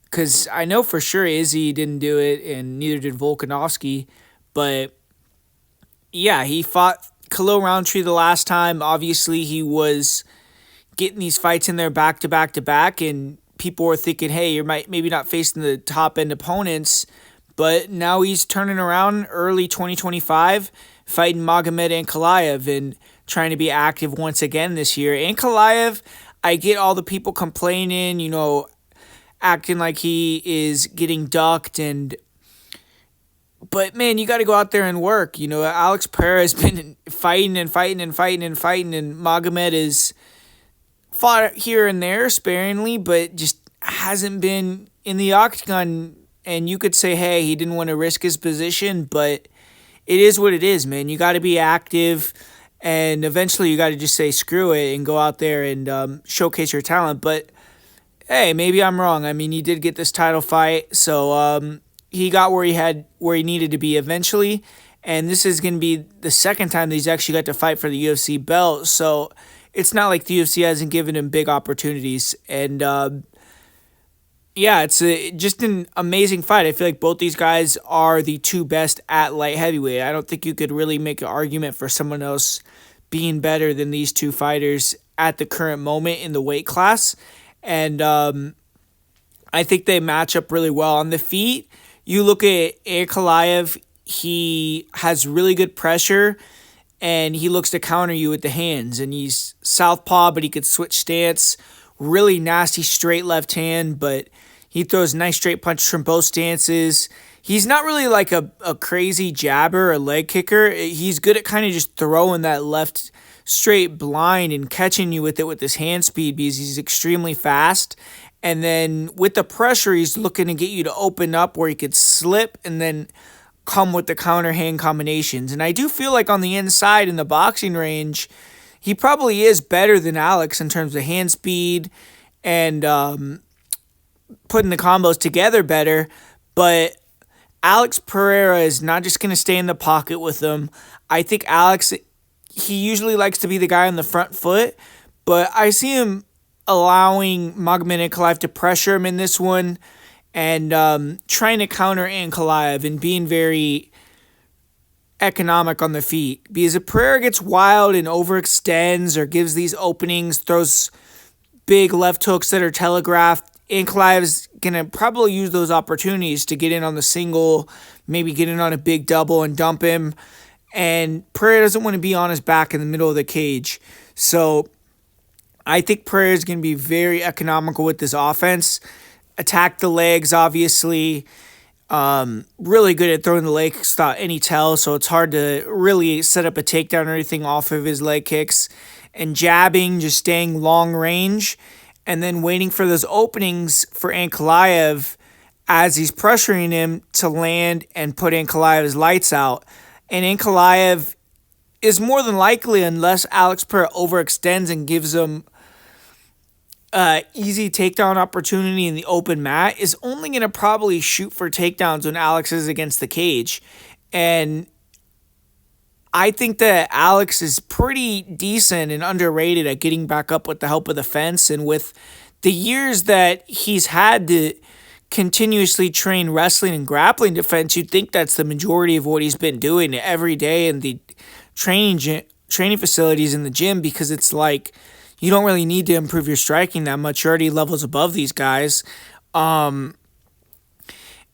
because I know for sure Izzy didn't do it, and neither did Volkanovski. But yeah, he fought Khalil Roundtree the last time. Obviously, he was getting these fights in there back to back to back, and people were thinking, hey, you're maybe not facing the top-end opponents. But now he's turning around early 2025, fighting Magomed Ankalaev and trying to be active once again this year. Ankalaev, I get all the people complaining, acting like he is getting ducked, but man, you got to go out there and work. Alex Pereira has been fighting, and Magomed is fought here and there sparingly, but just hasn't been in the octagon. And you could say, hey, he didn't want to risk his position, but it is what it is, man. You got to be active, and eventually you got to just say screw it and go out there and showcase your talent. But hey, maybe I'm wrong. I mean, he did get this title fight, so he got where he needed to be eventually, and this is going to be the second time that he's actually got to fight for the UFC belt. So it's not like the UFC hasn't given him big opportunities, and yeah, it's just an amazing fight. I feel like both these guys are the 2 best at light heavyweight. I don't think you could really make an argument for someone else being better than these 2 fighters at the current moment in the weight class. And I think they match up really well. On the feet, you look at Ankalaev, he has really good pressure, and he looks to counter you with the hands. And he's southpaw, but he could switch stance. Really nasty straight left hand, but he throws nice straight punches from both stances. He's not really like a crazy jabber or leg kicker. He's good at kind of just throwing that left straight blind and catching you with it with his hand speed because he's extremely fast. And then with the pressure, he's looking to get you to open up where he could slip and then come with the counter hand combinations. And I do feel like on the inside in the boxing range, he probably is better than Alex in terms of hand speed and putting the combos together better. But Alex Pereira is not just going to stay in the pocket with him. I think Alex, he usually likes to be the guy on the front foot, but I see him allowing Magomed Ankalaev to pressure him in this one and trying to counter Ankalaev and being very economic on the feet. Because if Pereira gets wild and overextends or gives these openings, throws big left hooks that are telegraphed, Ankalaev's going to probably use those opportunities to get in on the single, maybe get in on a big double and dump him. And Pereira doesn't want to be on his back in the middle of the cage. So I think Pereira is going to be very economical with this offense. Attack the legs, obviously. Really good at throwing the leg kicks without any tell, so it's hard to really set up a takedown or anything off of his leg kicks. And jabbing, just staying long range, and then waiting for those openings for Ankalaev as he's pressuring him to land and put Ankalaev's lights out. And Ankalaev is more than likely, unless Alex Pereira overextends and gives him easy takedown opportunity in the open mat, is only going to probably shoot for takedowns when Alex is against the cage. And I think that Alex is pretty decent and underrated at getting back up with the help of the fence. And with the years that he's had to continuously train wrestling and grappling defense, you'd think that's the majority of what he's been doing every day in the training facilities in the gym, because it's like you don't really need to improve your striking that much. You're already levels above these guys. And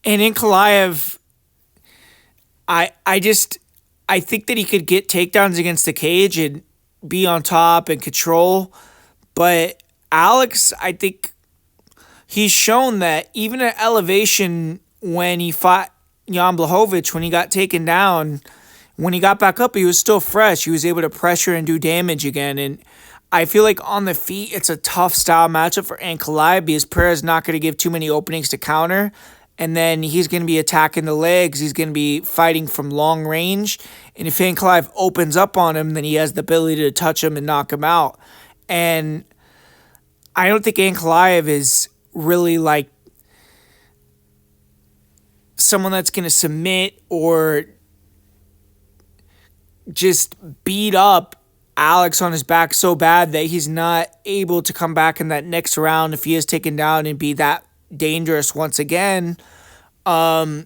Ankalaev, I think that he could get takedowns against the cage and be on top and control. But Alex, I think he's shown that even at elevation, when he fought Jan Blachowicz, when he got taken down, when he got back up, he was still fresh. He was able to pressure and do damage again. And I feel like on the feet, it's a tough style matchup for Ankalaev, because Pereira's not going to give too many openings to counter. And then he's going to be attacking the legs. He's going to be fighting from long range. And if Ankalaev opens up on him, then he has the ability to touch him and knock him out. And I don't think Ankalaev is really like someone that's going to submit or just beat up Alex on his back so bad that he's not able to come back in that next round if he is taken down and be that dangerous once again. So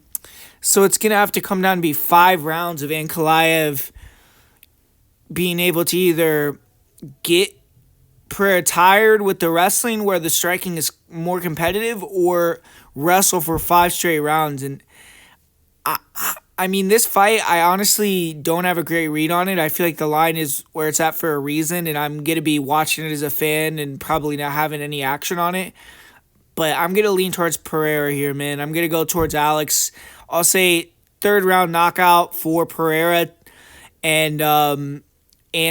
it's going to have to come down to be 5 rounds of Ankalaev being able to either get Pereira tired with the wrestling where the striking is more competitive, or wrestle for 5 straight rounds. And I mean, this fight, I honestly don't have a great read on it. I feel like the line is where it's at for a reason, and I'm going to be watching it as a fan and probably not having any action on it. But I'm going to lean towards Pereira here, man. I'm going to go towards Alex. I'll say 3rd round knockout for Pereira, and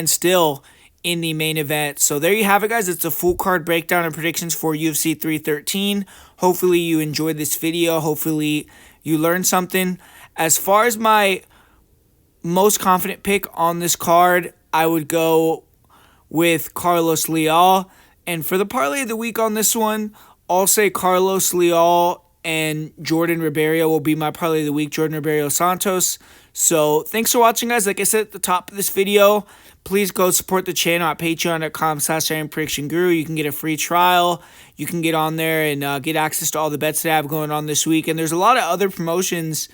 still in the main event. So there you have it, guys. It's a full card breakdown and predictions for UFC 313. Hopefully you enjoyed this video. Hopefully you learned something. As far as my most confident pick on this card, I would go with Carlos Leal. And for the parlay of the week on this one, I'll say Carlos Leal and Djorden Ribeiro will be my parlay of the week. Djorden Ribeiro Santos. So thanks for watching, guys. Like I said at the top of this video, please go support the channel at patreon.com/PredictionGuru. You can get a free trial. You can get on there and get access to all the bets that I have going on this week. And there's a lot of other promotions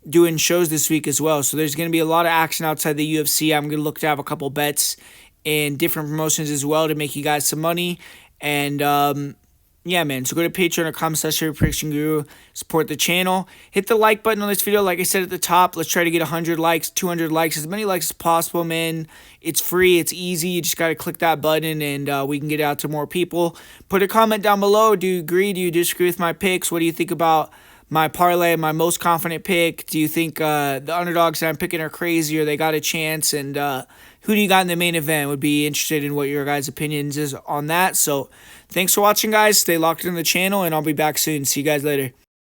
doing shows this week as well. So there's going to be a lot of action outside the UFC. I'm going to look to have a couple bets in different promotions as well to make you guys some money. And yeah, man. So go to patreon.com/PredictionGuru. Support the channel. Hit the like button on this video. Like I said at the top, let's try to get 100 likes, 200 likes, as many likes as possible, man. It's free. It's easy. You just got to click that button, and we can get it out to more people. Put a comment down below. Do you agree? Do you disagree with my picks? What do you think about my parlay, my most confident pick? Do you think the underdogs that I'm picking are crazy, or they got a chance? And who do you got in the main event? Would be interested in what your guys' opinions is on that. So thanks for watching, guys. Stay locked in the channel, and I'll be back soon. See you guys later.